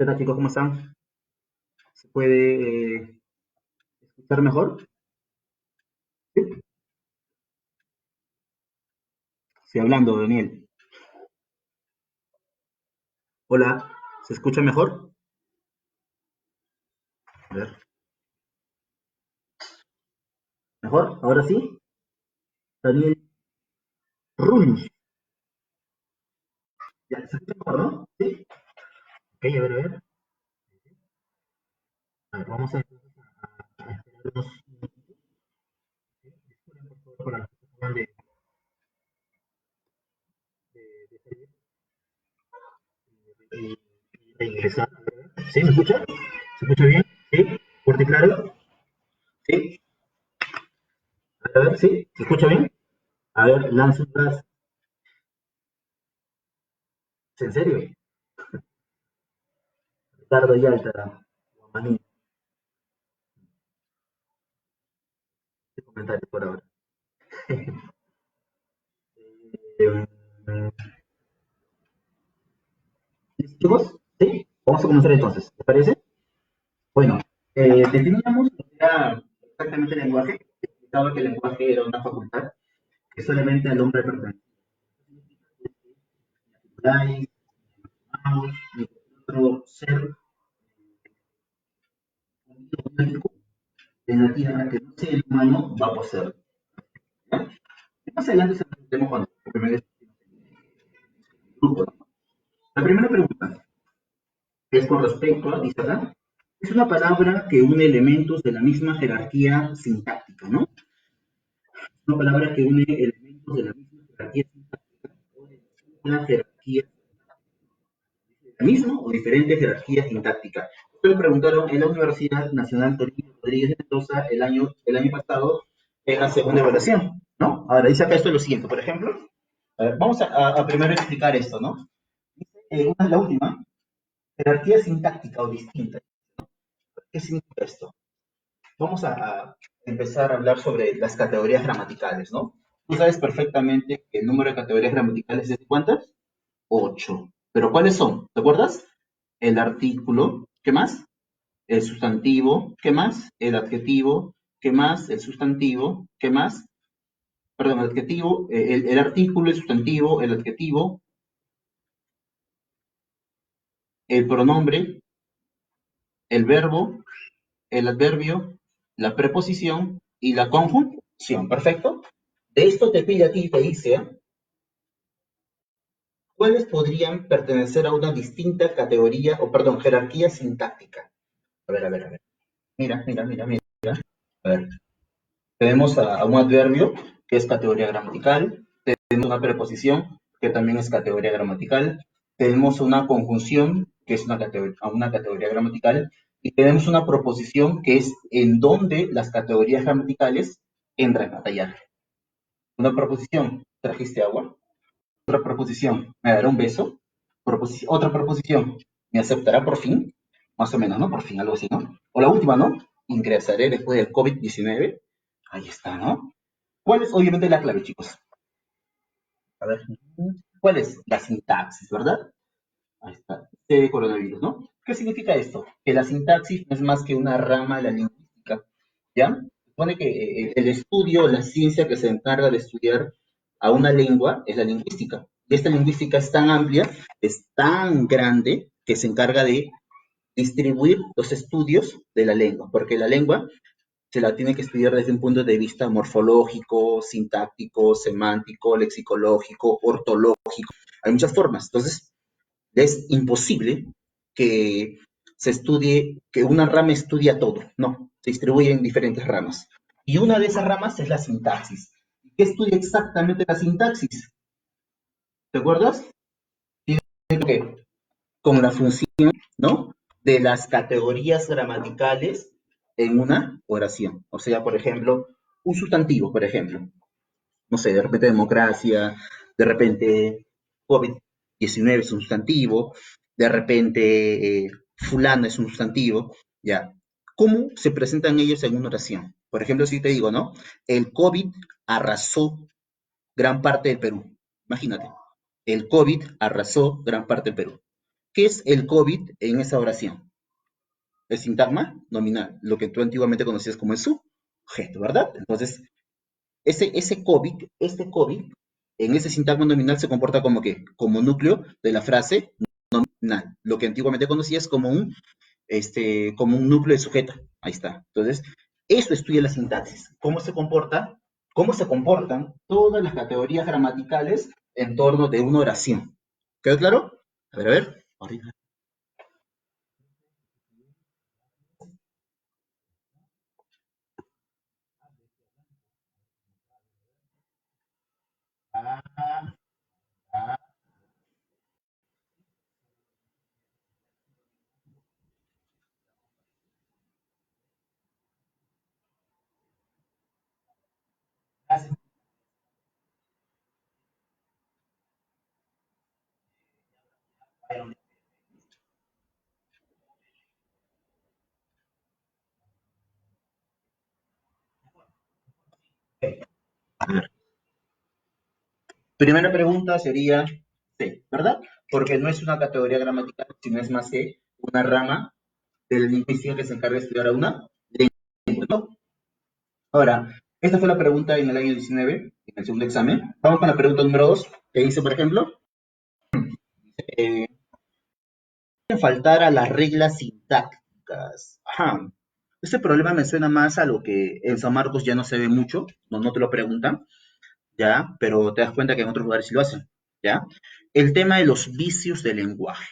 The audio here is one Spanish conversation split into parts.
¿Qué tal, chicos? ¿Cómo están? ¿Se puede escuchar mejor? Sí. Estoy hablando, Daniel. Hola, ¿se escucha mejor? A ver, ¿mejor? ¿Ahora sí? Daniel Runz. Ya, ¿se escucha mejor, no? Sí. Ok, a ver, a ver. A ver, vamos a esperar unos minutitos. Disculpen, por favor, por la situación de salir y reingresar. A ver, a ver. ¿Sí? ¿Me escucha? ¿Se escucha bien? ¿Sí? ¿Fuerte y claro? ¿Sí? A ver, ¿sí? ¿Se escucha bien? A ver, lanzo un gas. ¿En serio? Ricardo Yalta, Guamaní, ¿qué comentarios por ahora? Eh, ¿Listo, chicos? ¿Sí? Vamos a comenzar entonces, ¿te parece? Bueno, definíamos lo que era exactamente el lenguaje. Explicaba que el lenguaje era una facultad que solamente al hombre pertenece. Ni animales, ni otro ser biológico en la Tierra que no sea el humano va a poseer. ¿Ya? Más adelante se lo tenemos cuando el primer grupo, ¿no? La primera pregunta es con respecto a, dice acá, es una palabra que une elementos de la misma jerarquía sintáctica, ¿no? Una palabra que une elementos de la misma jerarquía sintáctica o de la jerarquía, la misma o diferente jerarquía sintáctica. Esto lo preguntaron en la Universidad Nacional Toribio Rodríguez de Mendoza el año pasado en la segunda evaluación, ¿no? Ahora dice acá esto lo siguiente, por ejemplo, a ver, vamos a primero explicar esto, ¿no? Una es la última, jerarquía sintáctica o distinta. ¿Qué significa esto? Vamos a empezar a hablar sobre las categorías gramaticales, ¿no? Tú sabes perfectamente que el número de categorías gramaticales es de ¿cuántas? 8. ¿Pero cuáles son? ¿Te acuerdas? El artículo, ¿qué más? El sustantivo, ¿qué más? El adjetivo, ¿qué más? El sustantivo, ¿qué más? Perdón, el adjetivo, el artículo, el sustantivo, el adjetivo, el pronombre, el verbo, el adverbio, la preposición y la conjunción. ¿Perfecto? De esto te pide aquí y te dice cuáles podrían pertenecer a una distinta categoría, o perdón, jerarquía sintáctica. A ver, a ver, a ver. Mira, mira, mira, mira. A ver, tenemos a un adverbio que es categoría gramatical, tenemos una preposición que también es categoría gramatical, tenemos una conjunción que es una categoría gramatical y tenemos una proposición que es en donde las categorías gramaticales entran a tallar. Una proposición, ¿trajiste agua? Otra proposición, ¿me dará un beso? Otra proposición, ¿me aceptará por fin? Más o menos, ¿no? Por fin, algo así, ¿no? O la última, ¿no? Ingresaré después del COVID-19. Ahí está, ¿no? ¿Cuál es, obviamente, la clave, chicos? A ver, ¿cuál es? La sintaxis, ¿verdad? Ahí está, de coronavirus, ¿no? ¿Qué significa esto? Que la sintaxis no es más que una rama de la lingüística, ¿ya? Supone que el estudio, la ciencia que se encarga de estudiar a una lengua es la lingüística. Y esta lingüística es tan amplia, es tan grande, que se encarga de distribuir los estudios de la lengua, porque la lengua se la tiene que estudiar desde un punto de vista morfológico, sintáctico, semántico, lexicológico, ortológico. Hay muchas formas. Entonces, es imposible que se estudie, que una rama estudia todo. No, se distribuye en diferentes ramas. Y una de esas ramas es la sintaxis. ¿Qué estudia exactamente la sintaxis? ¿Te acuerdas? Que con la función, ¿no? De las categorías gramaticales en una oración. O sea, por ejemplo, un sustantivo, por ejemplo. No sé, de repente democracia, de repente COVID-19 es un sustantivo, de repente fulano es un sustantivo, ya. ¿Cómo se presentan ellos en una oración? Por ejemplo, si te digo, ¿no? El COVID arrasó gran parte del Perú. Imagínate, el COVID arrasó gran parte del Perú. ¿Qué es el COVID en esa oración? El sintagma nominal, lo que tú antiguamente conocías como el sujeto, ¿verdad? Entonces, ese COVID, este COVID, en ese sintagma nominal se comporta como que, como núcleo de la frase nominal, lo que antiguamente conocías como un núcleo de sujeto. Ahí está. Entonces, eso estudia la sintaxis. Cómo se comportan todas las categorías gramaticales en torno de una oración. ¿Quedó claro? A ver, a ver. Ahorita. Primera pregunta sería C, ¿verdad? Porque no es una categoría gramatical, sino es más que una rama de la lingüística que se encarga de estudiar a una lengua, ¿no? Ahora, esta fue la pregunta en el año 19, en el segundo examen. Vamos con la pregunta número 2, que dice, por ejemplo, eh, faltar a las reglas sintácticas. Ajá. Este problema me suena más a lo que en San Marcos ya no se ve mucho, no te lo preguntan, ¿ya? Pero te das cuenta que en otros lugares sí lo hacen, ¿ya? El tema de los vicios del lenguaje.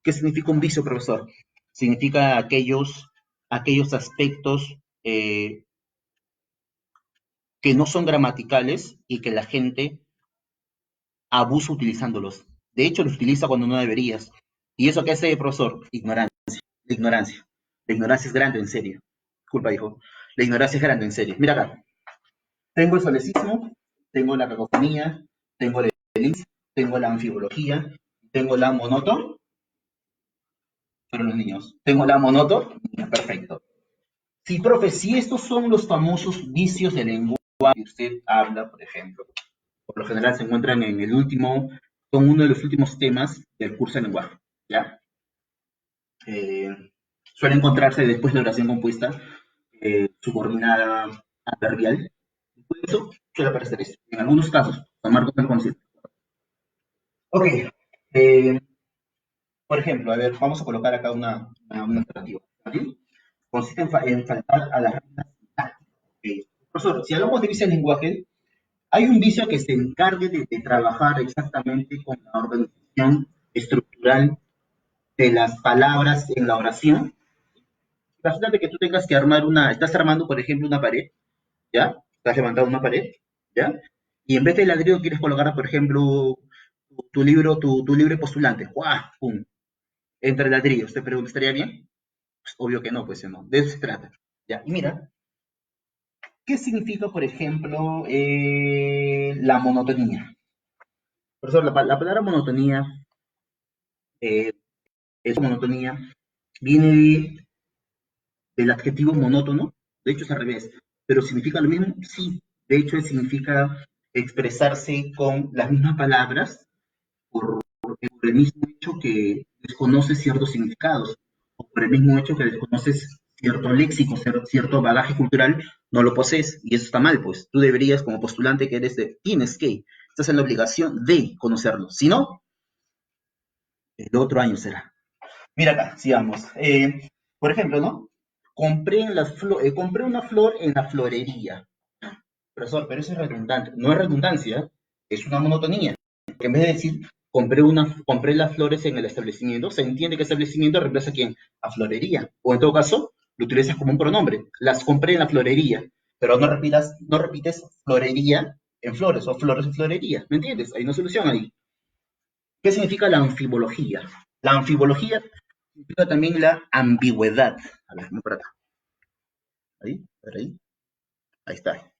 ¿Qué significa un vicio, profesor? Significa aquellos aspectos que no son gramaticales y que la gente abusa utilizándolos. De hecho, los utiliza cuando no deberías. ¿Y eso qué hace, profesor? Ignorancia. La ignorancia. La ignorancia es grande, en serio. Disculpa, hijo. La ignorancia es grande, en serio. Mira acá. Tengo el solecismo, tengo la cacofonía, tengo el elipsis, tengo la anfibología, tengo la monoto, pero los niños. Tengo la monoto, perfecto. Sí, profe, si estos son los famosos vicios de lenguaje que usted habla, por ejemplo, por lo general se encuentran en el último, son uno de los últimos temas del curso de lenguaje, ¿ya? Eh, Suele encontrarse después de la oración compuesta subordinada adverbial. Por eso suele aparecer esto. En algunos casos, San Marcos del Concilio. Ok, eh, por ejemplo, a ver, vamos a colocar acá una alternativa. ¿Sí? Consiste en faltar a las reglas sintácticas. Ok. Profesor, si hablamos de vicio del lenguaje, hay un vicio que se encargue de trabajar exactamente con la organización estructural de las palabras en la oración. Imagínate que tú tengas que estás armando, por ejemplo, una pared, ¿ya? Estás levantando una pared, ¿ya? Y en vez de ladrillo quieres colocar, por ejemplo, tu libre postulante. ¡Guau! ¡Pum! Entre ladrillos. Te pregunto, ¿estaría bien? Pues obvio que no, pues no. De eso se trata. ¿Ya? Y mira, ¿qué significa, por ejemplo, la monotonía? Profesor, la palabra monotonía, eh, es monotonía, viene del adjetivo monótono, de hecho es al revés, pero significa lo mismo, sí, de hecho significa expresarse con las mismas palabras por el mismo hecho que desconoces ciertos significados, o por el mismo hecho que desconoces cierto léxico, cierto bagaje cultural, no lo posees, y eso está mal, pues tú deberías, como postulante que eres tienes que, estás en la obligación de conocerlo, si no, el otro año será. Mira acá, sigamos. Por ejemplo, ¿no? Compré una flor en la florería. Profesor, pero eso es redundante. No es redundancia, es una monotonía. Porque en vez de decir compré las flores en el establecimiento, se entiende que establecimiento reemplaza a quién? A florería. O en todo caso, lo utilizas como un pronombre. Las compré en la florería. Pero no repites florería en flores o flores en florería. ¿Me entiendes? Hay una solución ahí. ¿Qué significa la anfibología? La anfibología significa también la ambigüedad. A ver, por acá. Ahí, a ver ahí. Ahí está.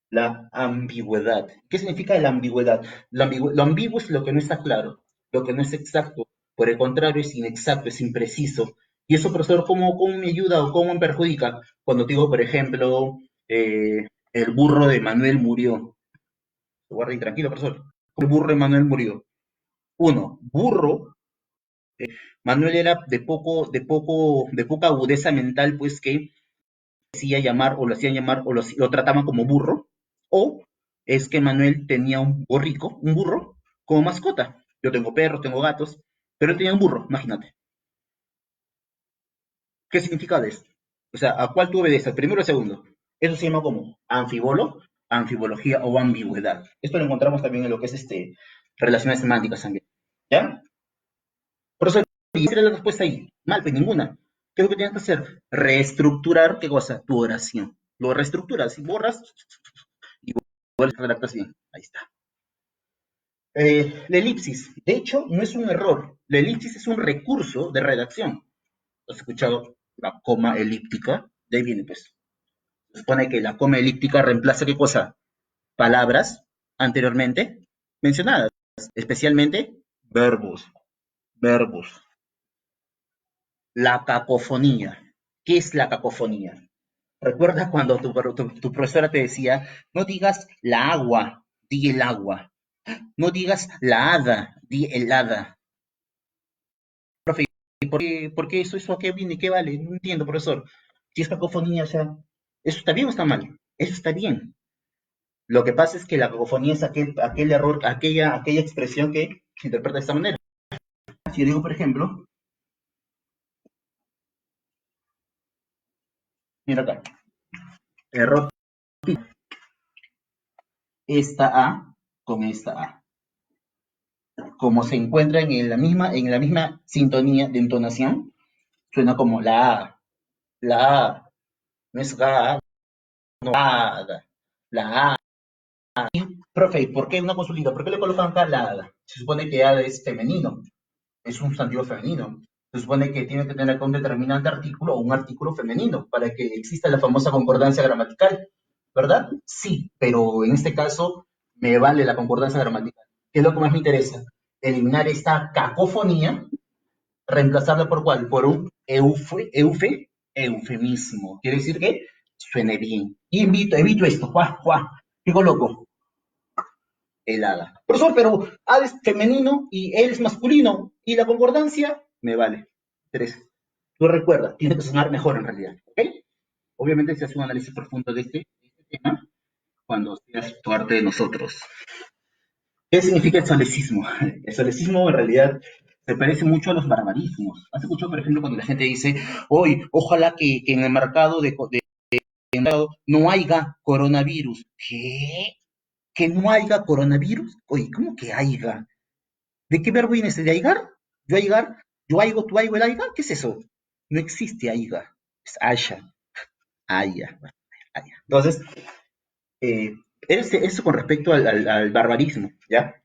La ambigüedad. ¿Qué significa la ambigüedad? Lo ambiguo es lo que no está claro, lo que no es exacto. Por el contrario, es inexacto, es impreciso. Y eso, profesor, ¿cómo me ayuda o cómo me perjudica? Cuando te digo, por ejemplo, el burro de Manuel murió. Guarda ahí, tranquilo, profesor. El burro de Manuel murió. Uno, burro Manuel era de poca agudeza mental, pues que hacía llamar o lo hacían llamar o lo trataban como burro, o es que Manuel tenía un burro, como mascota. Yo tengo perros, tengo gatos, pero él tenía un burro, imagínate. ¿Qué significa esto? O sea, ¿a cuál tú obedeces? ¿El primero o el segundo? Eso se llama como anfibolo, anfibología o ambigüedad. Esto lo encontramos también en lo que es relaciones semánticas también. ¿Ya? Por eso, ¿y cuál es la respuesta ahí? Mal, pues ninguna. ¿Qué es lo que tienes que hacer? Reestructurar, ¿qué cosa? Tu oración. Lo reestructuras y borras y vuelves a redactar bien. Ahí está. La elipsis, de hecho, no es un error. La elipsis es un recurso de redacción. ¿Has escuchado la coma elíptica? De ahí viene, pues. Se supone que la coma elíptica reemplaza qué cosa? Palabras anteriormente mencionadas, especialmente verbos. Verbos. La cacofonía. ¿Qué es la cacofonía? ¿Recuerdas cuando tu profesora te decía, no digas la agua, di el agua? No digas la hada, di el hada. Profe, por qué eso a qué viene? ¿Qué vale? No entiendo, profesor. Si es cacofonía, o sea, ¿eso está bien o está mal? Eso está bien. Lo que pasa es que la cacofonía es aquel error, aquella expresión que se interpreta de esta manera. Si yo digo, por ejemplo, mira acá, error esta A con esta A. Como se encuentran en la misma sintonía de entonación, suena como la A, no es ga, no A, la A. Profe, ¿por qué una consulta? ¿Por qué le colocan acá la A? Se supone que A es femenino, es un sustantivo femenino. Se supone que tiene que tener acá un determinante artículo o un artículo femenino para que exista la famosa concordancia gramatical, ¿verdad? Sí, pero en este caso me vale la concordancia gramatical. ¿Qué es lo que más me interesa? Eliminar esta cacofonía, reemplazarla por ¿cuál? Por un eufemismo. Quiere decir que suene bien. Y evito esto, ¿qué coloco? El hada. Profesor, pero hada es femenino y él es masculino. ¿Y la concordancia? Me vale. Tres. Tú recuerda, tiene que sonar mejor en realidad. ¿Ok? Obviamente se hace un análisis profundo de este tema cuando seas parte de nosotros. ¿Qué significa el solecismo? El solecismo en realidad se parece mucho a los barbarismos. ¿Has escuchado, por ejemplo, cuando la gente dice, hoy, ojalá que en el mercado no haya coronavirus? ¿Qué? ¿Que no haya coronavirus? Oye, ¿cómo que haya? ¿De qué verbo viene ese? ¿De aigar? ¿Yo aigar? ¿Yo aigo, tú aigo, el aiga? ¿Qué es eso? No existe aiga. Es haya. Haya. Haya. Entonces, eh, eso con respecto al barbarismo, ¿ya?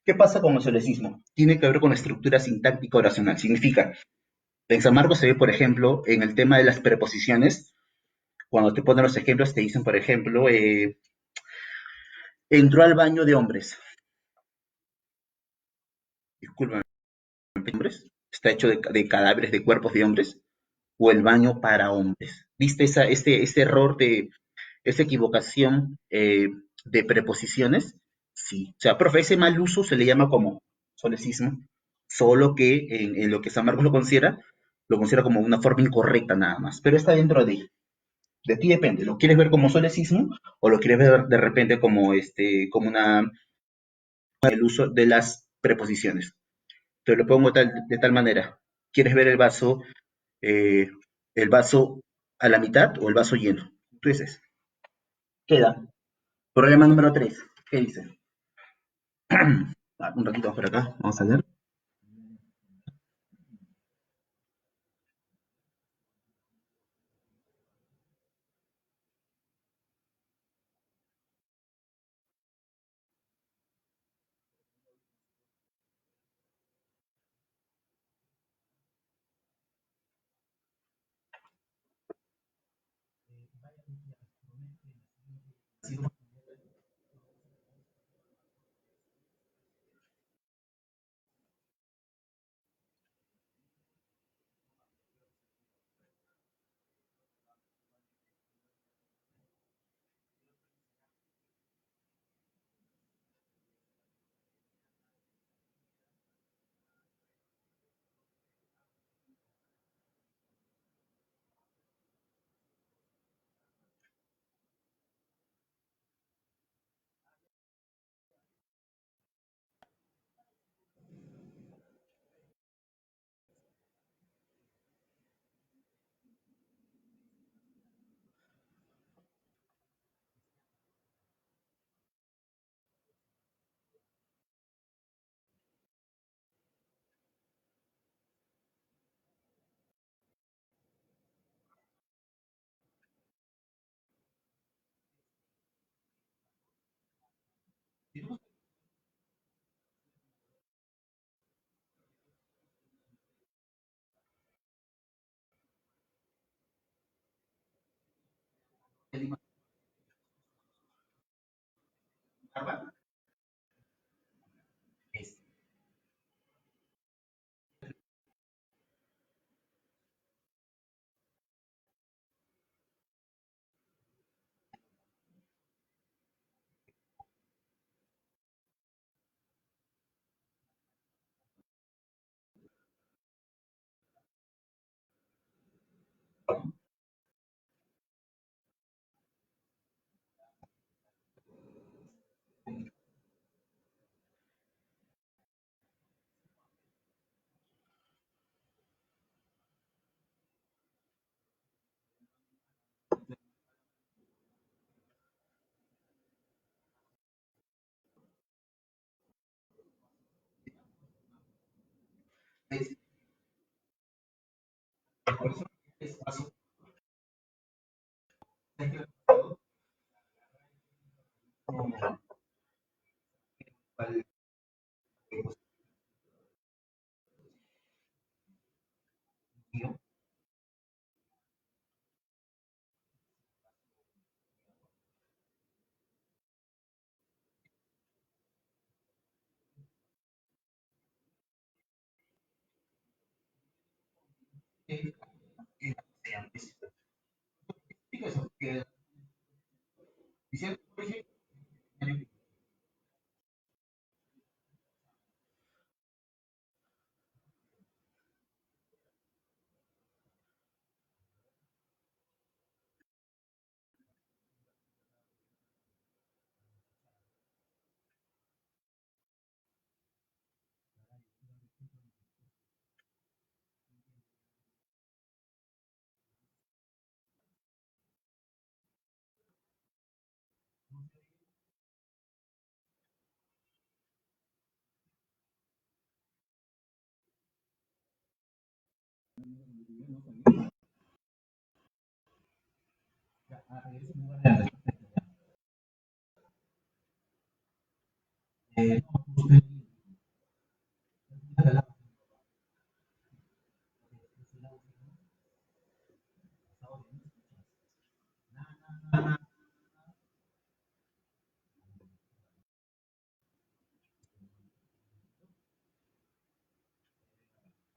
¿Qué pasa con el solecismo? Tiene que ver con la estructura sintáctica oracional. Significa, en San Marcos se ve, por ejemplo, en el tema de las preposiciones, cuando te ponen los ejemplos, te dicen, por ejemplo, entró al baño de hombres. Disculpen, hombres. Está hecho de cadáveres de cuerpos de hombres. O el baño para hombres. ¿Viste este error esa equivocación de preposiciones? Sí. O sea, profe, ese mal uso se le llama como solecismo, solo que en lo que San Marcos lo considera como una forma incorrecta nada más. Pero está dentro de ti depende. ¿Lo quieres ver como solecismo o lo quieres ver de repente como el uso de las preposiciones? Te lo pongo de tal manera. ¿Quieres ver eh, el vaso a la mitad o el vaso lleno? Tú dices, queda. Problema número 3. ¿Qué dice? Un ratito por acá, vamos a leer.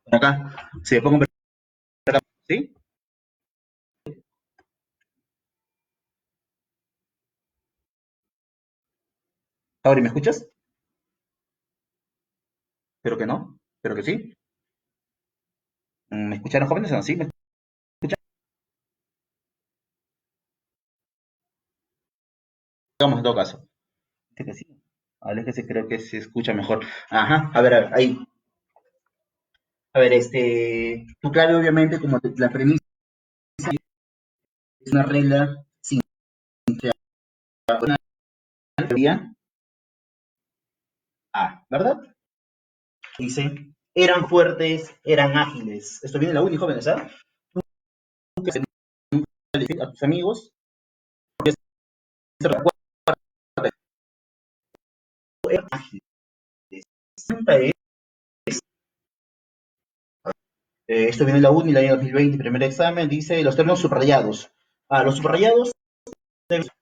Por acá, se pongo, ¿sí? Ahora, ¿me escuchas? Espero que no, espero que sí. ¿Me escucharon jóvenes o no? ¿Sí? ¿Me escuchan? Vamos, en todo caso. Dice que sí. A ver, es que sí, creo que se escucha mejor. Ajá, a ver, ahí. A ver, tu clave obviamente como la premisa es una regla sin una teoría A, ¿verdad? Dice, eran fuertes, eran ágiles. Esto viene de la uni, jóvenes, ¿ah? Tú que se a tus amigos, se recuerda, eran ágiles. Esto viene de la uni, el año 2020, primer examen, dice los términos subrayados. Los subrayados deben ser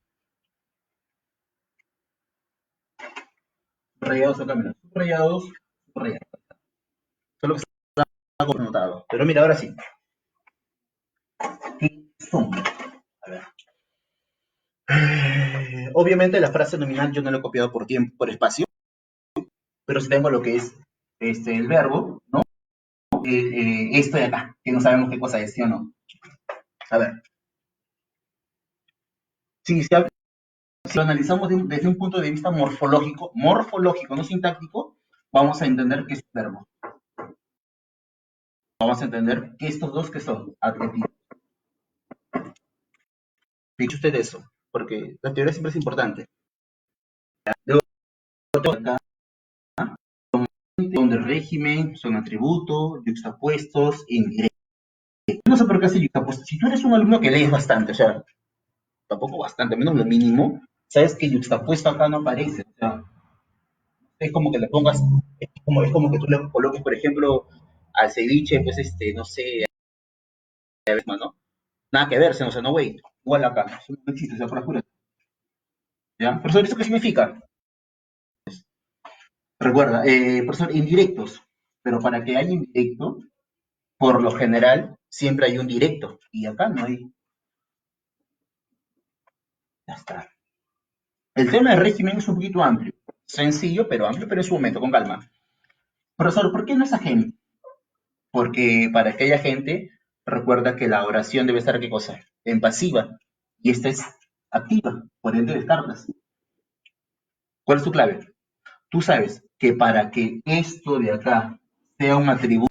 subrayados acá, mira, subrayados, subrayados. Solo que está conotado. Pero mira, ahora sí. ¿Qué son? A ver. Obviamente la frase nominal yo no la he copiado por tiempo, por espacio, pero si tengo lo que es el verbo, ¿no? Esto de acá, que no sabemos qué cosa es, ¿sí o no? A ver, si, si, si lo analizamos desde un punto de vista morfológico, no sintáctico, vamos a entender que es un verbo. Vamos a entender que estos dos que son adjetivos. Dicho usted eso, porque la teoría siempre es importante. Luego, acá, son de régimen, son atributos, yuxtapuestos, indirectos. No sé por qué hace yuxtapuestos. Si tú eres un alumno que lees bastante, o sea, tampoco bastante, menos lo mínimo, sabes que yuxtapuesto acá no aparece. O sea, es como que le pongas, es como que tú le coloques, por ejemplo, al ceviche, pues no sé, ¿no? Nada que ver, o sea, no, güey, igual acá, eso no existe, o sea, por las puras. ¿Ya? Profesor, ¿eso qué significa? Recuerda, profesor, indirectos, pero para que haya indirecto, por lo general, siempre hay un directo, y acá no hay, ya está. El tema del régimen es un poquito amplio, sencillo, pero amplio, pero en su momento, con calma. Profesor, ¿por qué no es agente? Porque para aquella gente, recuerda que la oración debe estar, ¿qué cosa? En pasiva, y esta es activa, por ende descartas. ¿Cuál es tu clave? Tú sabes que para que esto de acá sea un atributo,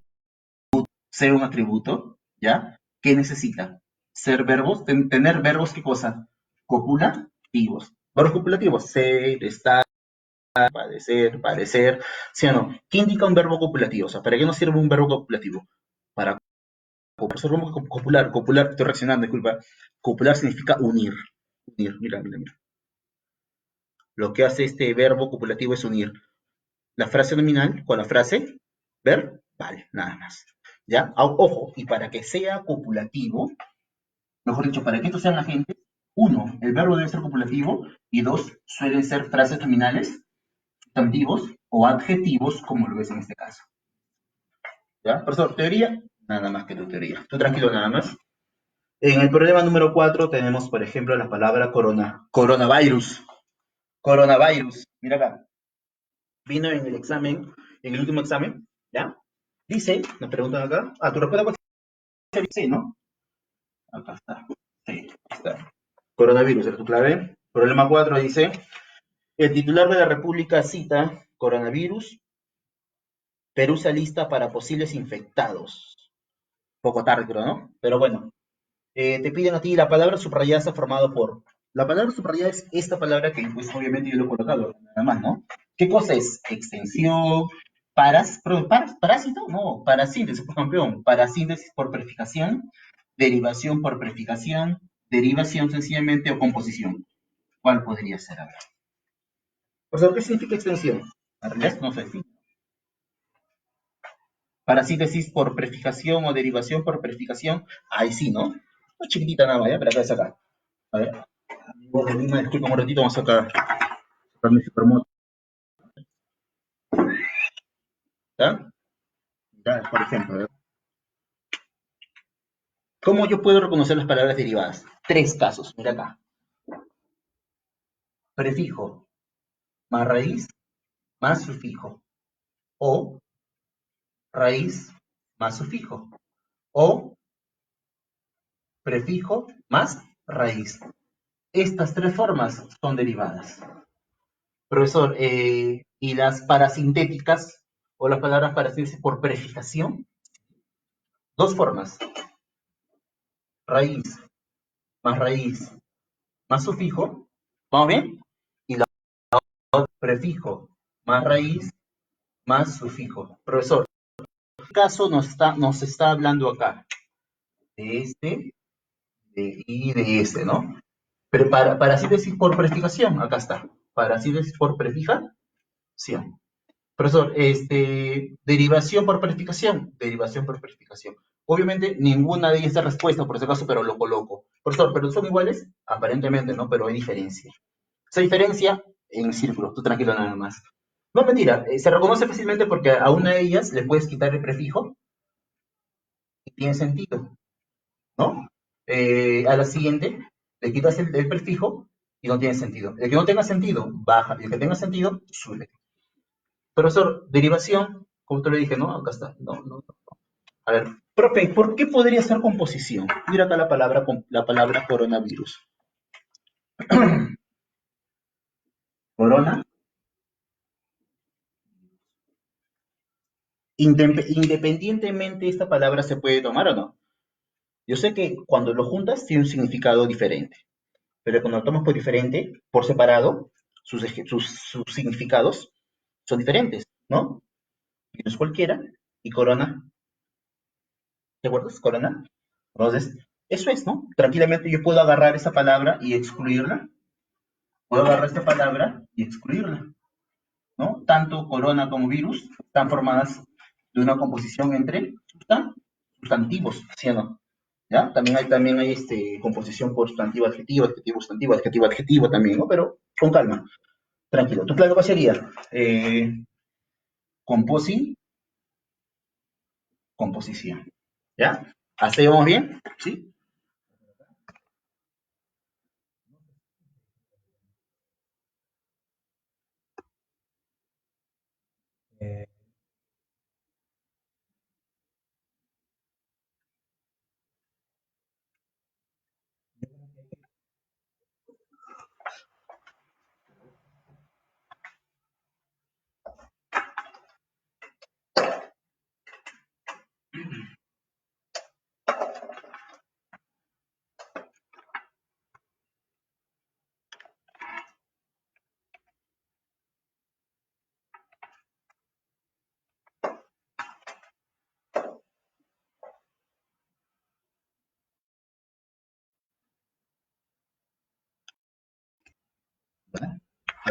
¿ya? ¿Qué necesita? Ser verbos, tener verbos, ¿qué cosa? Copulativos. Verbos copulativos, ser, estar. parecer, ¿sí o no? ¿Qué indica un verbo copulativo? O sea, ¿para qué nos sirve un verbo copulativo? Para copular, estoy reaccionando, disculpa. Copular significa unir. Unir, mira, mira, mira. Lo que hace este verbo copulativo es unir la frase nominal con la frase verbal, nada más. ¿Ya? Ojo, y para que sea copulativo, mejor dicho, para que esto sean agentes, uno, el verbo debe ser copulativo, y dos, suelen ser frases nominales, sustantivos o adjetivos, como lo ves en este caso. ¿Ya? Profesor, teoría, nada más que tu teoría. Tú tranquilo nada más. En el problema número 4 tenemos, por ejemplo, la palabra coronavirus. Coronavirus. Mira acá. Vino en el examen, en el último examen, ¿ya? Dice, nos preguntan acá. Ah, tu respuesta puede ser sí, ¿no? Acá está. Sí, está. Coronavirus, ¿es tu clave? Problema 4 dice, el titular de la República cita coronavirus, Perú se alista para posibles infectados. Poco tarde, creo, ¿no? Pero bueno, te piden a ti la palabra subrayada está formado por. La palabra subrayada es esta palabra que, pues, obviamente yo lo he colocado, nada más, ¿no? ¿Qué cosa es? Extensión, parásito, no, parasíntesis, por campeón, parasíntesis por prefijación, derivación por prefijación, derivación sencillamente o composición. ¿Cuál podría ser ahora? Por eso, ¿qué significa extensión? En realidad no sé si. Parasíntesis por prefijación o derivación por prefijación, ahí sí, ¿no? Una chiquitita nada más, ¿ya? Pero acá es acá. A ver, una disculpa un ratito, vamos a sacar mi supermoto. ¿Ya? Ya, por ejemplo, ¿eh? ¿Cómo yo puedo reconocer las palabras derivadas? Tres casos, mira acá. Prefijo más raíz más sufijo. O raíz más sufijo. O prefijo más raíz. Estas tres formas son derivadas. Profesor, ¿y las parasintéticas o las palabras parasintéticas por prefijación? Dos formas. Raíz más sufijo. ¿Vamos bien? Y la prefijo más raíz más sufijo. Profesor, ¿en qué caso nos está hablando acá? De este y de este, ¿no? Pero para síntesis por prefijación, acá está. Para síntesis por prefijación. Profesor, derivación por prefijación, derivación por prefijación. Obviamente ninguna de ellas es respuesta por ese caso, pero lo coloco. Profesor, ¿pero son iguales? Aparentemente no, pero hay diferencia. Esa diferencia en círculos, tú tranquilo nada más. No, mentira, se reconoce fácilmente porque a una de ellas le puedes quitar el prefijo y tiene sentido, ¿no? A la siguiente le quitas el prefijo y no tiene sentido. El que no tenga sentido, baja. Y el que tenga sentido, sube. Profesor, derivación, como te lo dije, ¿no? Acá está. No, no, no. A ver, profe, ¿por qué podría ser composición? Mira acá la palabra coronavirus. Corona, independientemente esta palabra se puede tomar o no. Yo sé que cuando lo juntas tiene un significado diferente, pero cuando lo tomas por diferente, por separado, sus significados son diferentes, ¿no? Virus cualquiera y corona, ¿te acuerdas? Corona. Entonces, eso es, ¿no? Tranquilamente yo puedo agarrar esa palabra y excluirla, puedo agarrar esta palabra y excluirla, ¿no? Tanto corona como virus están formadas de una composición entre sustantivos, ¿sí o no? ¿Ya? También hay composición por sustantivo, adjetivo, adjetivo también, ¿no? Pero con calma, tranquilo. ¿Tu clave cuál sería? Composi, composición. ¿Ya? ¿Hasta ahí vamos bien? ¿Sí?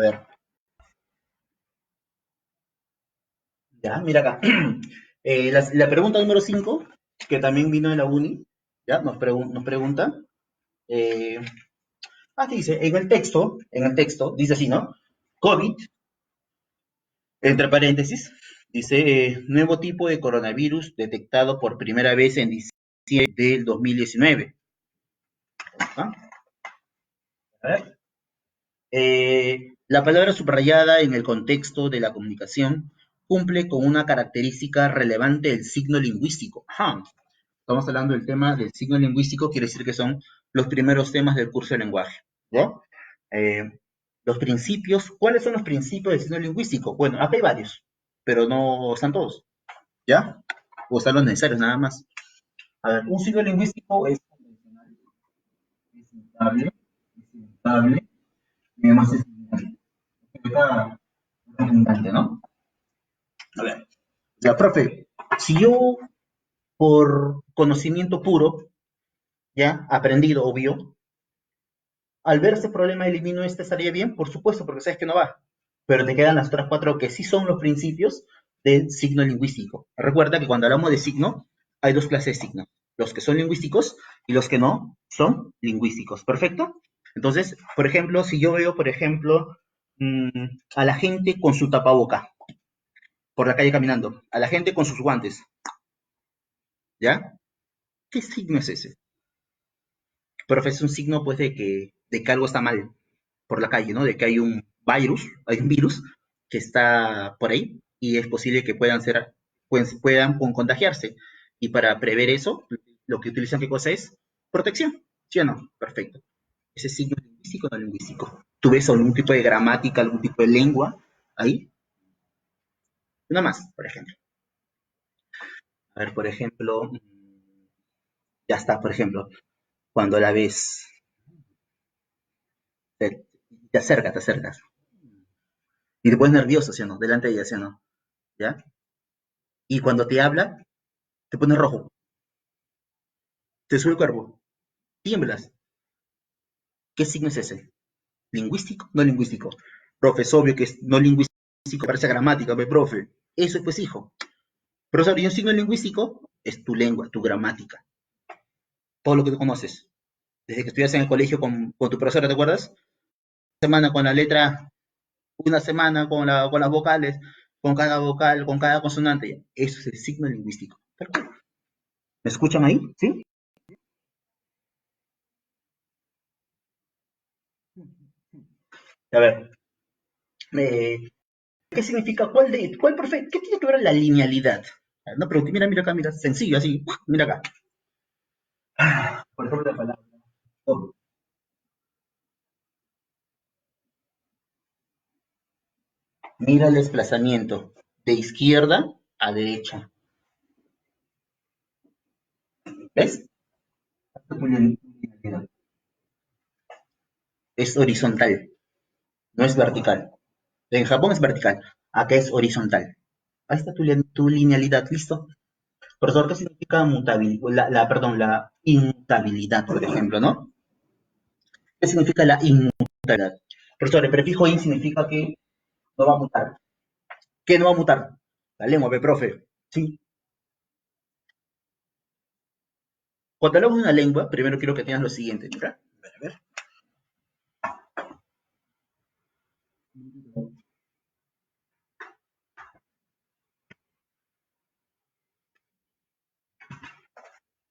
ver, ya, mira acá. La pregunta número 5, que también vino de la uni, ya, nos pregunta, eh, dice, en el texto, dice así, ¿no? COVID, entre paréntesis, dice, nuevo tipo de coronavirus detectado por primera vez en diciembre del 2019. ¿Ah? A ver. La palabra subrayada en el contexto de la comunicación cumple con una característica relevante del signo lingüístico. Ajá. Estamos hablando del tema del signo lingüístico, quiere decir que son los primeros temas del curso de lenguaje. ¿Ya? Eh, los principios, ¿cuáles son los principios del signo lingüístico? Bueno, acá hay varios, pero no están todos. ¿Ya? O están los necesarios nada más. A ver, un signo lingüístico es convencional, es inmutable, y además es redundante, ¿no? A ver, ya, profe, si yo por conocimiento puro, ya, aprendido, obvio, al ver este problema elimino este, ¿estaría bien? Por supuesto, porque sabes que no va. Pero te quedan las otras cuatro que sí son los principios del signo lingüístico. Recuerda que cuando hablamos de signo, hay dos clases de signos. Los que son lingüísticos y los que no son lingüísticos. ¿Perfecto? Entonces, por ejemplo, si yo veo, por ejemplo, a la gente con su tapaboca por la calle caminando, a la gente con sus guantes, ¿ya? ¿Qué signo es ese? Pero es un signo, pues, de que algo está mal por la calle, ¿no? De que hay un virus que está por ahí y es posible que puedan contagiarse. Y para prever eso, lo que utilizan, ¿qué cosa es? Protección, ¿sí o no? Perfecto. Ese signo es lingüístico o no lingüístico. ¿Tú ves algún tipo de gramática, algún tipo de lengua ahí? Una más, por ejemplo. A ver, por ejemplo, ya está, por ejemplo, cuando la ves, te, te acercas, y te pones nervioso, ¿sí o no? Delante de ella, ¿sí o no? ¿Ya? Y cuando te habla, te pones rojo, te sube el cuerpo, tiemblas. ¿Qué signo es ese? ¿Lingüístico? No lingüístico. Profe, es obvio que es no lingüístico, parece gramática, profe. Eso es pues, hijo. Profesor, y un signo lingüístico es tu lengua, tu gramática, todo lo que tú conoces. Desde que estudias en el colegio con tu profesora, ¿te acuerdas? Semana con la letra, una semana con las vocales, con cada vocal, con cada consonante. Eso es el signo lingüístico. Perfecto. ¿Me escuchan ahí? ¿Sí? A ver, ¿qué significa? Profe? ¿Qué tiene que ver la linealidad? No, pero mira, mira acá, mira, sencillo, así, mira acá. Por ejemplo, la palabra. Oh, mira el desplazamiento de izquierda a derecha. ¿Ves? Es horizontal, no es vertical. En Japón es vertical, acá es horizontal. Ahí está tu linealidad, ¿listo? Profesor, ¿qué significa mutabilidad? Perdón, la inmutabilidad, por ejemplo, ¿no? ¿Qué significa la inmutabilidad? Profesor, el prefijo in significa que no va a mutar. ¿Qué no va a mutar? La lengua, profe. Sí. Cuando hablamos de una lengua, primero quiero que tengas lo siguiente. Mira, a ver.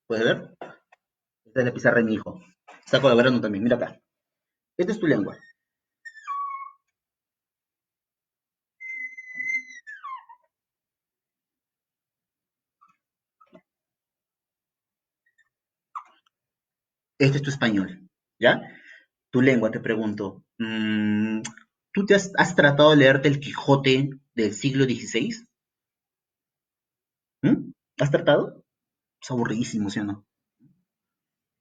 ¿Puedes ver? Esta es la pizarra de mi hijo. Está colaborando también. Mira acá. Esta es tu lengua. Este es tu español. ¿Ya? Tu lengua, te pregunto. ¿Tú has tratado de leerte el Quijote del siglo XVI? ¿Has tratado? Es aburridísimo, ¿sí o no?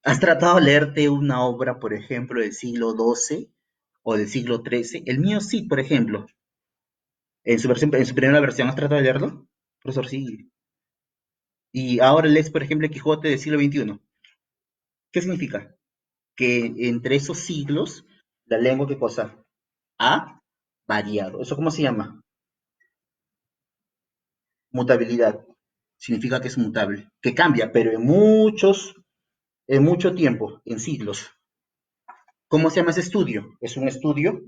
¿Has tratado de leerte una obra, por ejemplo, del siglo XII o del siglo XIII? El mío sí, por ejemplo. En su primera versión, ¿has tratado de leerlo? Profesor, sí. Y ahora lees, por ejemplo, el Quijote del siglo XXI. ¿Qué significa? Que entre esos siglos, la lengua, ¿qué cosa? Ha variado. ¿Eso cómo se llama? Mutabilidad. Significa que es mutable, que cambia, pero en mucho tiempo, en siglos. ¿Cómo se llama ese estudio? Es un estudio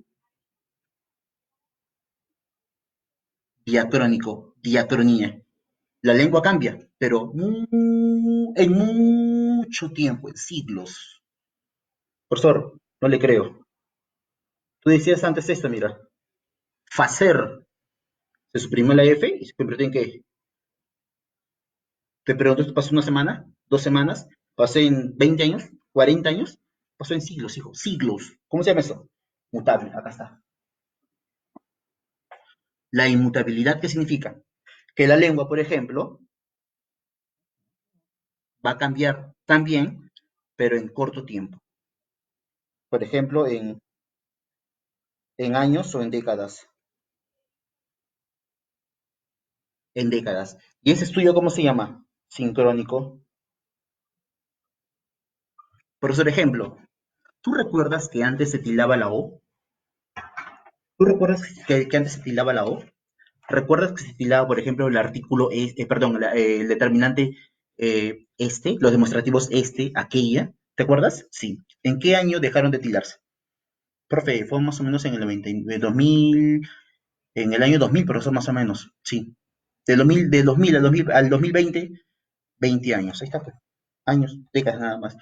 diacrónico, diacronía. La lengua cambia, pero en mucho tiempo, en siglos. Profesor, no le creo. Tú decías antes esto, mira. Facer. Se suprimió la F y se convirtió en qué. Te pregunto, ¿esto pasó una semana? ¿2 semanas? ¿Pasó en 20 años? ¿40 años? Pasó en siglos, hijo. Siglos. ¿Cómo se llama eso? Mutable. Acá está. La inmutabilidad, ¿qué significa? Que la lengua, por ejemplo, va a cambiar también, pero en corto tiempo. Por ejemplo, en años o en décadas. En décadas. ¿Y ese estudio cómo se llama? Sincrónico. Por ejemplo, ¿tú recuerdas que antes se tildaba la O? ¿Tú recuerdas que antes se tildaba la O? ¿Recuerdas que se tildaba, por ejemplo, el artículo, perdón, el determinante este, los demostrativos este, aquella? ¿Te acuerdas? Sí. ¿En qué año dejaron de tildarse? Profe, fue más o menos en el 90, 2000, en el año 2000, profesor, más o menos, sí. Del 2000 al 2020, 20 años, ahí está, pues. Años, décadas nada más.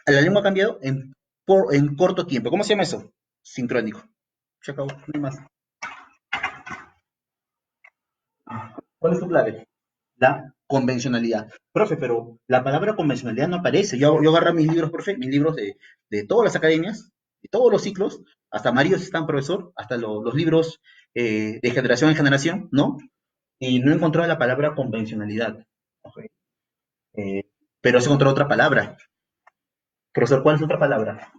La lengua ha cambiado en corto tiempo. ¿Cómo se llama eso? Sincrónico. Se acabó, no hay más. ¿Cuál es tu clave? La convencionalidad. Profe, pero la palabra convencionalidad no aparece. Yo agarro mis libros, profe, mis libros de todas las academias, de todos los ciclos, hasta amarillos están, profesor, hasta los libros de generación en generación, ¿no? Y no he encontrado la palabra convencionalidad. Ok. Eh, pero se encontró otra palabra. Profesor, ¿cuál es otra palabra?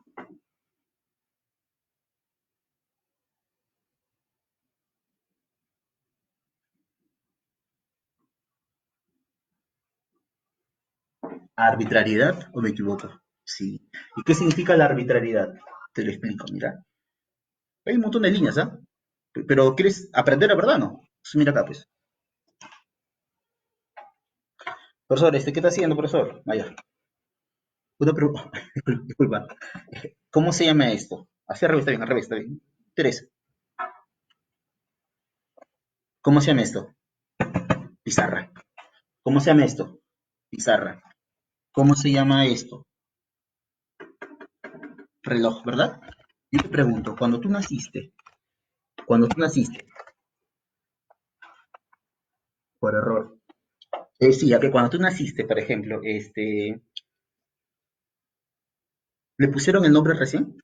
¿Arbitrariedad o me equivoco? Sí. ¿Y qué significa la arbitrariedad? Te lo explico, mira. Hay un montón de líneas, ¿ah? Pero ¿quieres aprender la verdad, no? Pues mira acá, pues. Profesor, ¿qué está haciendo, profesor? Vaya, una pregunta. Disculpa. ¿Cómo se llama esto? Así al revés, está bien, al revés, está bien. Tres. ¿Cómo se llama esto? Pizarra. ¿Cómo se llama esto? Pizarra. ¿Cómo se llama esto? Reloj, ¿verdad? Yo te pregunto, cuando tú naciste, por error, sí, ya que cuando tú naciste, por ejemplo, ¿le pusieron el nombre recién?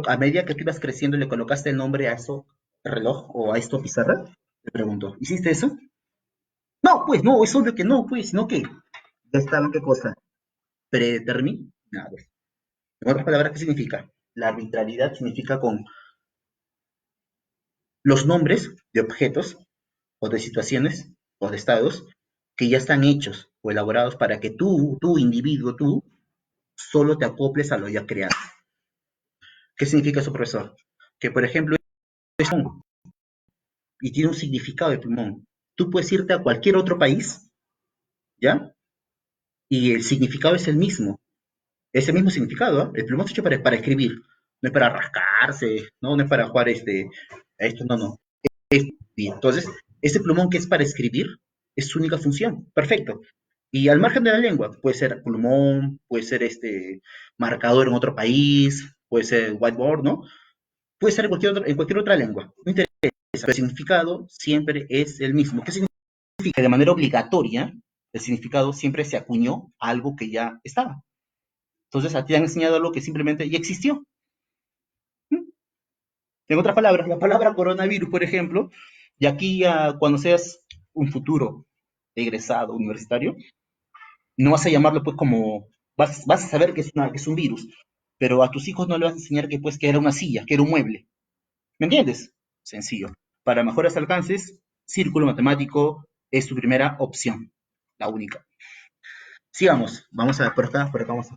A medida que tú ibas creciendo, ¿le colocaste el nombre a eso reloj o a esto pizarra? Te pregunto, ¿hiciste eso? No, pues no, es obvio que no, pues, sino que ya estaban, ¿qué cosa? Predeterminados. En otras palabras, ¿qué significa? La arbitrariedad significa con los nombres de objetos o de situaciones o de estados que ya están hechos o elaborados para que tú, individuo, tú, solo te acoples a lo ya creado. ¿Qué significa eso, profesor? Que, por ejemplo, es un y tiene un significado de plumón. Tú puedes irte a cualquier otro país, ¿ya? Y el significado es el mismo. Es el mismo significado, ¿eh? El plumón está hecho para escribir, no es para rascarse, ¿no? No es para jugar esto, no, no. Bien, entonces, ese plumón que es para escribir es su única función. Perfecto. Y al margen de la lengua, puede ser plumón, puede ser marcador en otro país, puede ser whiteboard, ¿no? Puede ser en cualquier otra lengua. No interesa, pero el significado siempre es el mismo. ¿Qué significa? Que de manera obligatoria, el significado siempre se acuñó a algo que ya estaba. Entonces, a ti te han enseñado algo que simplemente ya existió. ¿Mm? En otras palabras, la palabra coronavirus, por ejemplo, y aquí cuando seas un futuro egresado universitario, no vas a llamarlo pues como, vas a saber que es un virus, pero a tus hijos no le vas a enseñar que era una silla, que era un mueble. ¿Me entiendes? Sencillo. Para mejores alcances, círculo matemático es tu primera opción, la única. Sigamos, vamos a ver por acá vamos.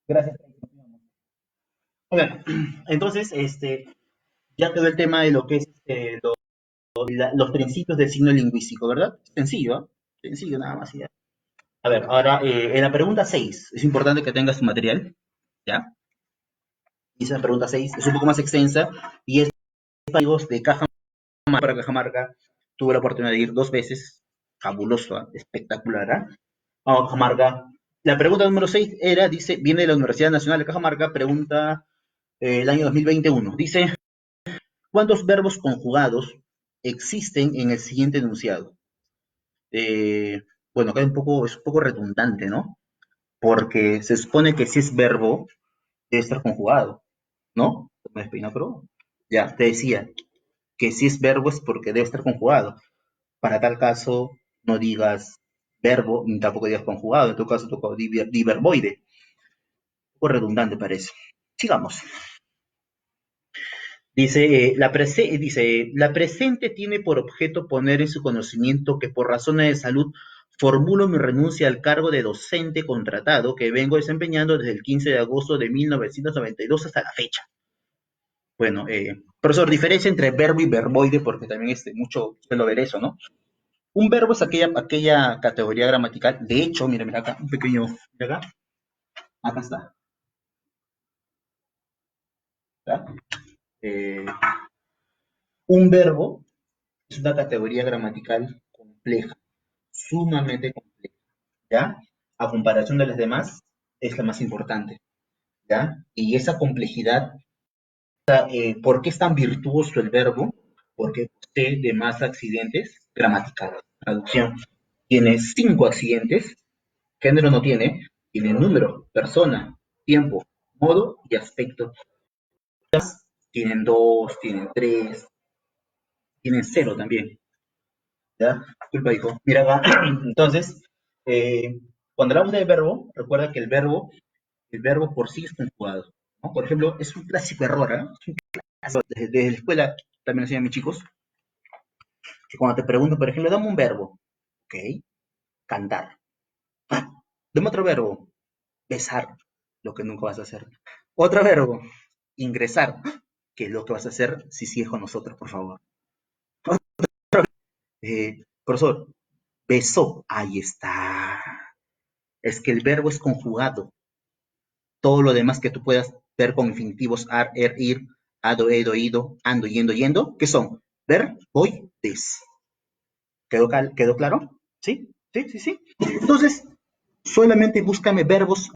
Gracias. A ver, entonces, ya quedó el tema de lo que es los principios del signo lingüístico, ¿verdad? Sencillo, ¿eh? Sencillo, nada más. Ya. A ver, ahora, en la pregunta 6 es importante que tengas tu material, ¿ya? Dice la pregunta 6 es un poco más extensa y es amigos de Cajamarca. Tuve la oportunidad de ir 2 veces, fabuloso, ¿eh? Espectacular, ¿eh? Vamos, Cajamarca. La pregunta número 6 era, dice, viene de la Universidad Nacional de Cajamarca, pregunta el año 2021. Dice, ¿cuántos verbos conjugados existen en el siguiente enunciado? Eh, bueno, acá es un poco redundante, ¿no? Porque se supone que si es verbo, debe estar conjugado, ¿no? ¿Me despeinó, pero? Ya, te decía que si es verbo es porque debe estar conjugado. Para tal caso, no digas verbo ni tampoco digas conjugado. En tu caso, toca diverboide. Un poco redundante parece. Sigamos. Dice, la presente tiene por objeto poner en su conocimiento que por razones de salud formulo mi renuncia al cargo de docente contratado que vengo desempeñando desde el 15 de agosto de 1992 hasta la fecha. Bueno, profesor, diferencia entre verbo y verboide, porque también mucho suelo ver eso, ¿no? Un verbo es aquella categoría gramatical. De hecho, mira acá, un pequeño, mira acá está. ¿Ya? Eh, un verbo es una categoría gramatical compleja, sumamente compleja, ¿ya? A comparación de las demás, es la más importante, ¿ya? Y esa complejidad, ¿por qué es tan virtuoso el verbo? Porque posee de más accidentes gramaticales. Traducción, tiene 5 accidentes, género no tiene número, persona, tiempo, modo y aspecto. Tienen 2, tienen 3, tienen cero también, ¿ya? Disculpa, hijo. Mira acá. Entonces, eh, cuando hablamos de verbo, recuerda que el verbo por sí es conjugado, ¿no? Por ejemplo, es un clásico error, ¿eh? Es un clásico. Desde la escuela también enseñan a mis chicos, que cuando te preguntan, por ejemplo, dame un verbo, ¿ok? Cantar. Ah, dame otro verbo, besar, lo que nunca vas a hacer. Otro verbo, ingresar, que es lo que vas a hacer si sigues con nosotros, por favor. Profesor, besó, ahí está. Es que el verbo es conjugado. Todo lo demás que tú puedas ver con infinitivos ar, er, ir, ado, edo, ido, ando, yendo, yendo, ¿qué son? Ver, voy, des. ¿Quedó claro? ¿Sí? ¿Sí? ¿Sí? ¿Sí? Entonces, solamente búscame verbos.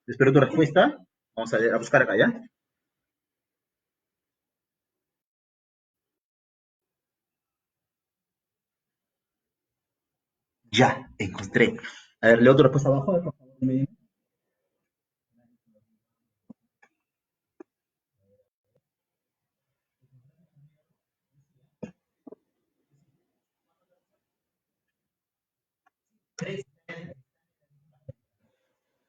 Espero tu respuesta. Vamos a buscar acá, ¿ya? Ya, encontré. A ver, leo tu respuesta abajo, a ver, por favor.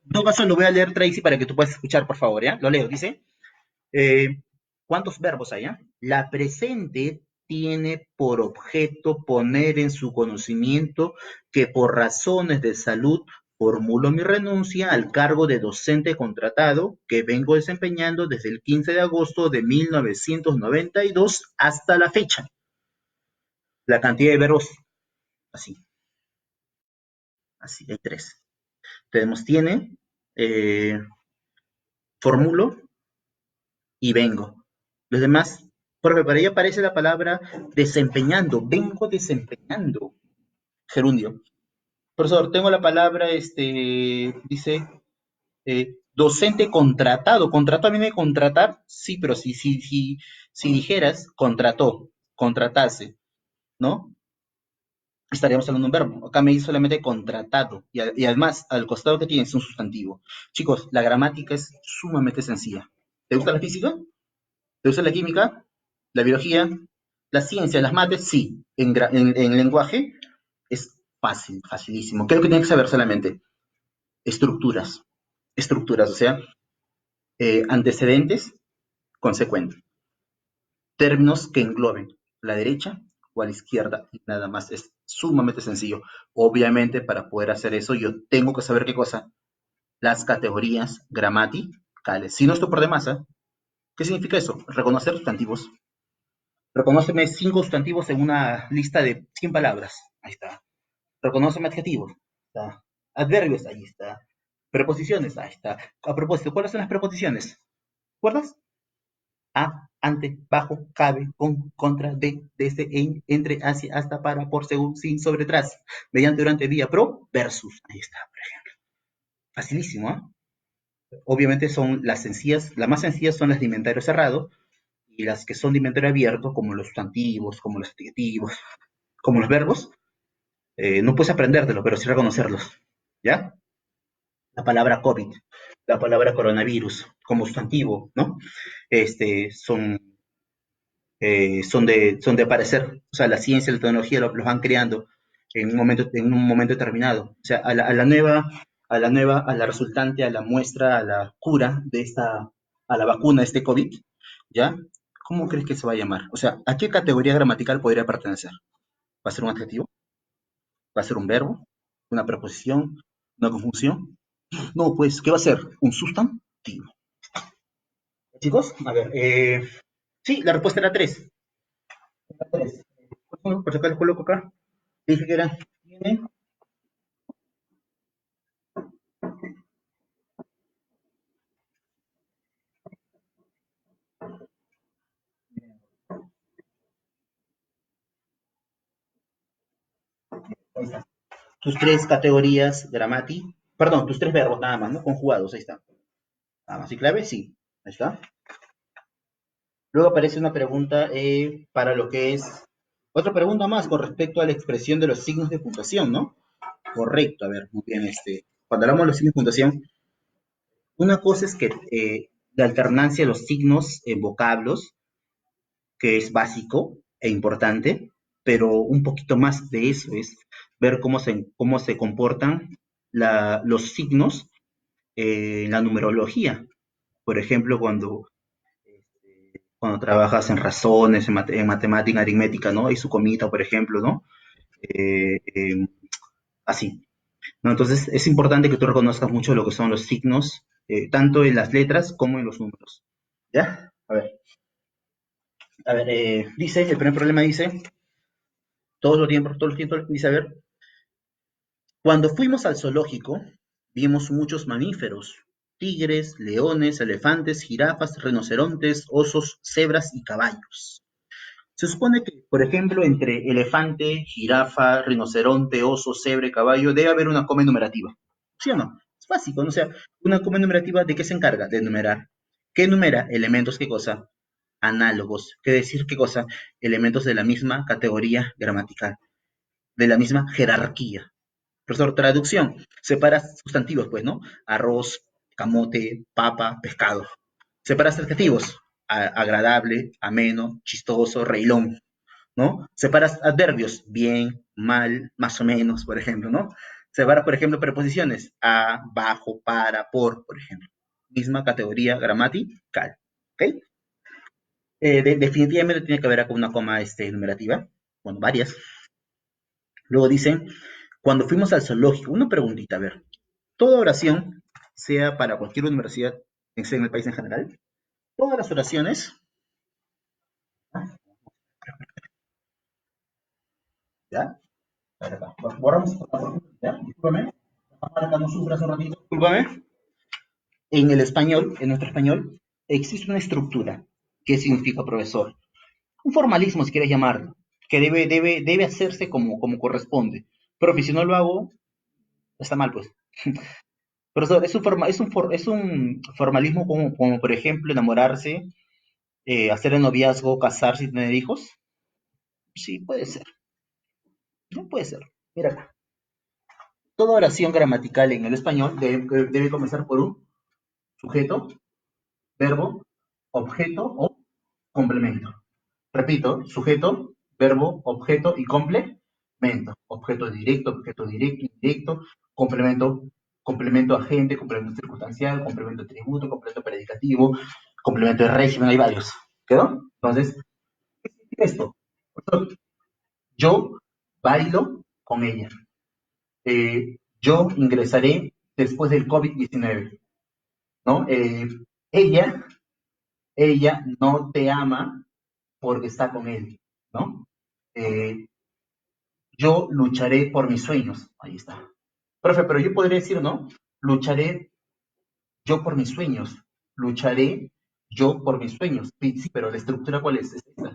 En todo caso, lo voy a leer, Tracy, para que tú puedas escuchar, por favor, ¿ya? Lo leo, dice. Eh, ¿Cuántos verbos hay? La presente tiene por objeto poner en su conocimiento que por razones de salud Formulo mi renuncia al cargo de docente contratado que vengo desempeñando desde el 15 de agosto de 1992 hasta la fecha. La cantidad de verbos, así, así, hay tres. Tenemos tiene, eh, formulo y vengo. Los demás, porque para ella aparece la palabra desempeñando, vengo desempeñando, gerundio. Profesor, tengo la palabra, dice, docente contratado. ¿Contrató viene de contratar? Sí, pero si dijeras contrató, contratase, ¿no? Estaríamos hablando de un verbo. Acá me dice solamente contratado. Y además, al costado que tiene es un sustantivo. Chicos, la gramática es sumamente sencilla. ¿Te gusta la física? ¿Te gusta la química? ¿La biología? ¿La ciencia? ¿Las mates? Sí. En lenguaje es fácil, facilísimo. ¿Qué es lo que tienes que saber solamente? Estructuras. Estructuras, o sea, antecedentes, consecuentes. Términos que engloben la derecha o a la izquierda y nada más. Es sumamente sencillo. Obviamente, para poder hacer eso, yo tengo que saber qué cosa. Las categorías gramaticales. Si no estoy por demás, ¿eh? ¿Qué significa eso? Reconocer sustantivos. Reconóceme 5 sustantivos en una lista de 100 palabras. Ahí está. Reconóceme adjetivos. Está. Adverbios, ahí está. Preposiciones, ahí está. A propósito, ¿cuáles son las preposiciones? ¿Recuerdas? A, ante, bajo, cabe, con, contra, de, desde, en, entre, hacia, hasta, para, por, según, sin, sobre, tras, mediante, durante, vía, pro, versus. Ahí está, por ejemplo. Facilísimo, ¿eh? Obviamente son las sencillas, las más sencillas son las de inventario cerrado, y las que son de inventario abierto, como los sustantivos, como los adjetivos, como los verbos, no puedes aprendértelo, pero sí reconocerlos. ¿Ya? La palabra COVID, la palabra coronavirus, como sustantivo, ¿no? Son son de aparecer. O sea, la ciencia y la tecnología los van creando en un momento determinado. O sea, a la resultante, a la muestra, a la cura de a la vacuna de este COVID, ¿ya? ¿Cómo crees que se va a llamar? O sea, ¿a qué categoría gramatical podría pertenecer? ¿Va a ser un adjetivo? ¿Va a ser un verbo? ¿Una preposición? ¿Una conjunción? No, pues, ¿qué va a ser? Un sustantivo. Chicos, a ver, sí, la respuesta era tres. Era tres. Por si acaso lo coloco acá. Dije que era, tiene, ahí está. Tus tres categorías perdón, tus tres verbos nada más, ¿no? Conjugados, ahí está. Nada más y clave, sí. Ahí está. Luego aparece una pregunta para lo que es, otra pregunta más con respecto a la expresión de los signos de puntuación, ¿no? Correcto, a ver, muy bien, cuando hablamos de los signos de puntuación, una cosa es que la alternancia de los signos en vocablos, que es básico e importante, pero un poquito más de eso es ver cómo se comportan los signos en la numerología. Por ejemplo, cuando trabajas en razones, en matemática, aritmética, ¿no? Y su comita, por ejemplo, ¿no? Eh, eh, así, ¿no? Entonces, es importante que tú reconozcas mucho lo que son los signos, tanto en las letras como en los números. ¿Ya? A ver, dice, el primer problema dice, todos los tiempos, dice, a ver, cuando fuimos al zoológico, vimos muchos mamíferos, tigres, leones, elefantes, jirafas, rinocerontes, osos, cebras y caballos. Se supone que, por ejemplo, entre elefante, jirafa, rinoceronte, oso, cebra y caballo debe haber una coma enumerativa. ¿Sí o no? Es básico, ¿no? O sea, una coma enumerativa, ¿de qué se encarga? De enumerar. ¿Qué enumera? Elementos, ¿qué cosa? Análogos. ¿Qué decir qué cosa? Elementos de la misma categoría gramatical, de la misma jerarquía. Profesor, traducción. Separa sustantivos, pues, ¿no? Arroz, camote, papa, pescado. Separas adjetivos. Agradable, ameno, chistoso, reilón, ¿no? Separas adverbios. Bien, mal, más o menos, por ejemplo, ¿no? Separas, por ejemplo, preposiciones. A, bajo, para, por ejemplo. Misma categoría gramatical. ¿Ok? Definitivamente tiene que haber acá una coma numerativa. Bueno, varias. Luego dice, cuando fuimos al zoológico, una preguntita, a ver. toda oración, sea para cualquier universidad, sea en el país en general, todas las oraciones, ¿ya? Para acá. Borramos, ¿ya? Discúlpame. Para acá no sufras un ratito. Discúlpame. En el español, en nuestro español, existe una estructura. ¿Qué significa profesor? Un formalismo, si quieres llamarlo, que debe hacerse como corresponde. Pero si no lo hago, está mal, pues. Profesor, es un formalismo como, por ejemplo, enamorarse, hacer el noviazgo, casarse y tener hijos. Sí, puede ser. No puede ser. Mira acá. Toda oración gramatical en el español debe comenzar por un sujeto, verbo, objeto o complemento. Repito, sujeto, verbo, objeto y complemento. Objeto directo, indirecto, complemento, complemento agente, complemento circunstancial, complemento atributo, complemento predicativo, complemento de régimen, hay varios. ¿Quedó? Entonces, esto. Yo bailo con ella. Yo ingresaré después del COVID-19, ¿no? Ella, ella no te ama porque está con él, ¿no? Eh, yo lucharé por mis sueños, ahí está. Profe, pero yo podría decir, ¿no? Lucharé yo por mis sueños, lucharé yo por mis sueños. Sí, sí, pero la estructura, ¿cuál es? Es esta.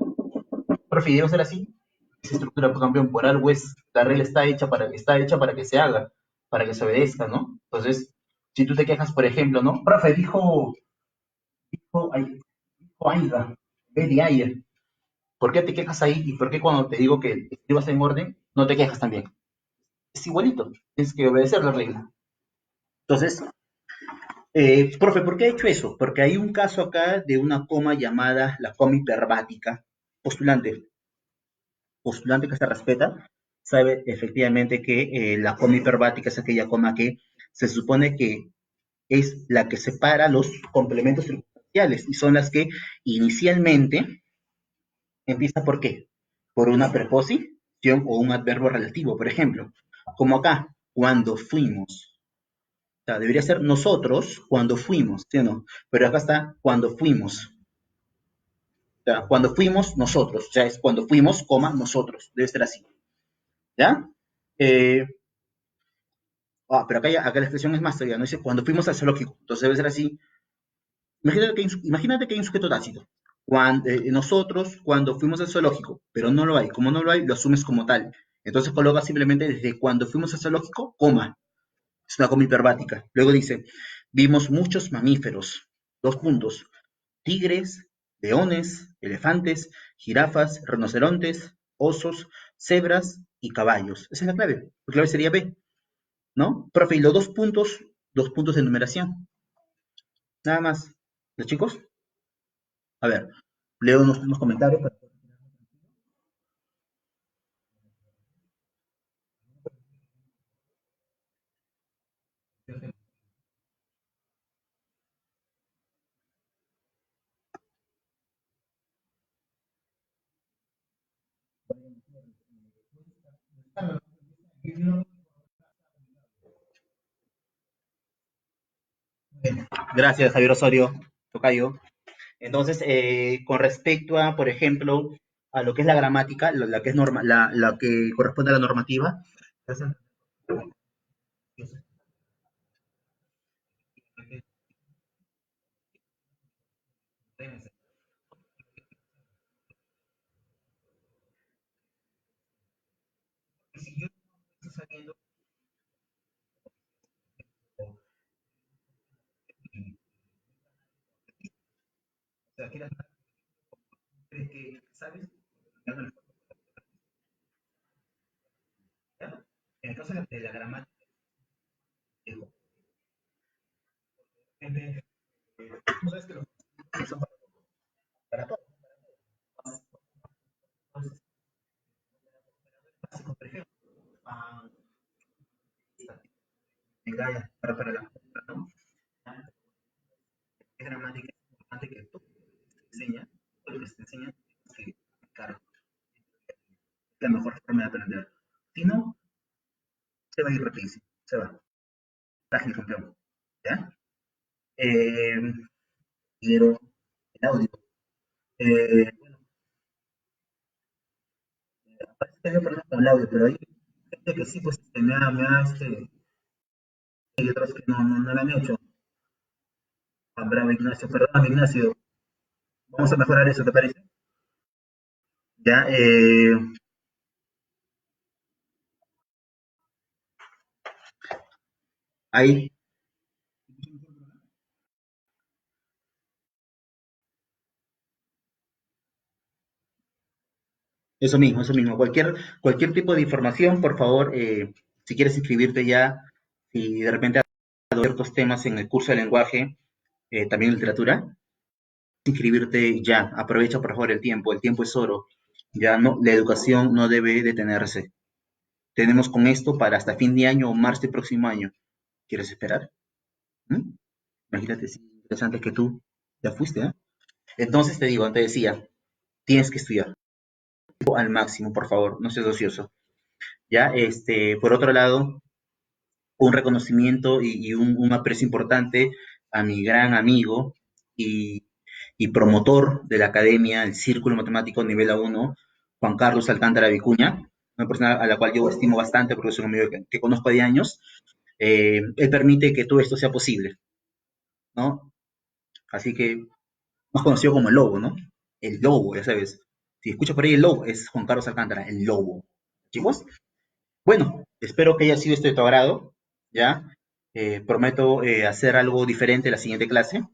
Profe, ¿y debe ser así? Esa estructura, por campeón, por algo es, la regla está hecha para que se haga, para que se obedezca, ¿no? Entonces, si tú te quejas, por ejemplo, ¿no? Profe, dijo Aiga, en vez de Aya. ¿Por qué te quejas ahí y por qué cuando te digo que escribas en orden, no te quejas también? Es igualito, tienes que obedecer la regla. Entonces, profe, ¿por qué he hecho eso? Porque hay un caso acá de una coma llamada la coma hiperbática. Postulante, postulante que se respeta, sabe efectivamente que la coma hiperbática es aquella coma que se supone que es la que separa los complementos circunstanciales y son las que inicialmente empieza por qué? Por una preposición o un adverbio relativo, por ejemplo, como acá, cuando fuimos. O sea, debería ser nosotros cuando fuimos, ¿sí o no? Pero acá está cuando fuimos. O sea, cuando fuimos nosotros. O sea, es cuando fuimos, coma, nosotros. Debe ser así. ¿Ya? Eh, pero acá la expresión es más todavía, no dice cuando fuimos al zoológico. Entonces debe ser así. Imagínate que hay un sujeto tácito. Nosotros, cuando fuimos al zoológico, pero no lo hay. Como no lo hay, lo asumes como tal. Entonces coloca simplemente desde cuando fuimos al zoológico, coma. Es una coma hiperbática. Luego dice, vimos muchos mamíferos. Dos puntos. Tigres, leones, elefantes, jirafas, rinocerontes, osos, cebras y caballos. Esa es la clave. La clave sería B, ¿no? Profe, y los dos puntos de numeración. Nada más. ¿Los chicos? A ver, leo unos comentarios. Gracias, Javier Osorio, tocayo. Entonces, con respecto a, por ejemplo, a lo que es la gramática, la que es la que corresponde a la normativa, ¿sabes? En el caso de la gramática, tú sabes que los son para todos. Por ejemplo, ah, para la ¿no? Es gramática es importante que tú te enseñas, todo lo que se te enseña, que claro, es la mejor forma de aprender. Si no, se va a ir rapidísimo, se va. Ágil campeón. ¿Ya? Eh, quiero el audio. Bueno, parece que había problemas con el audio, pero hay gente que sí, pues y otros que no lo han hecho. Ah, bravo, Ignacio, perdón, Ignacio. Vamos a mejorar eso, ¿te parece? Ya, ahí, eso mismo. Cualquier tipo de información, por favor, si quieres inscribirte ya, si de repente has dado ciertos temas en el curso de lenguaje, también literatura, inscribirte ya. Aprovecha por favor el tiempo es oro. Ya no, la educación no debe detenerse. Tenemos con esto para hasta fin de año o marzo del próximo año. ¿Quieres esperar? ¿Mm? Imagínate si interesante que tú ya fuiste, ¿eh? Entonces te digo, te decía, tienes que estudiar al máximo, por favor, no seas ocioso. Ya, por otro lado, un reconocimiento y un aprecio importante a mi gran amigo y, y promotor de la academia, el Círculo Matemático Nivel A1, Juan Carlos Alcántara Vicuña, una persona a la cual yo estimo bastante porque es un amigo que conozco de años. Él permite que todo esto sea posible, ¿no? Así que, más conocido como el Lobo, ¿no? El Lobo, ya sabes. Si escuchas por ahí el Lobo, es Juan Carlos Alcántara, el Lobo. Chicos, bueno, espero que haya sido esto de tu agrado, ¿ya? Prometo hacer algo diferente la siguiente clase,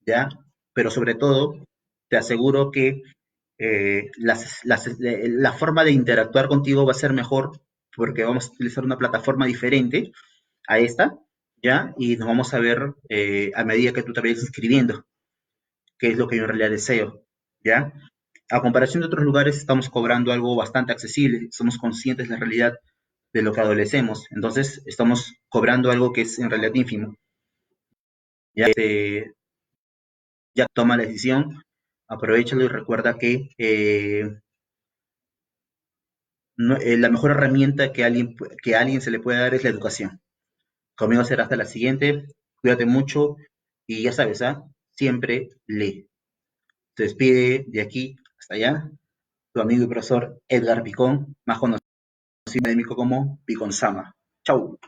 ¿ya? Pero sobre todo, te aseguro que la forma de interactuar contigo va a ser mejor porque vamos a utilizar una plataforma diferente a esta, ¿ya? Y nos vamos a ver a medida que tú te vayas inscribiendo, que es lo que yo en realidad deseo, ¿ya? A comparación de otros lugares, estamos cobrando algo bastante accesible, somos conscientes de la realidad de lo que adolecemos, entonces estamos cobrando algo que es en realidad ínfimo. Ya, ya toma la decisión, aprovechalo y recuerda que la mejor herramienta que a alguien se le puede dar es la educación. Conmigo será hasta la siguiente, cuídate mucho y ya sabes, ¿ah? Siempre lee. Se despide de aquí hasta allá tu amigo y profesor Edgar Picón, más conocido académico como Picón Sama. Chau.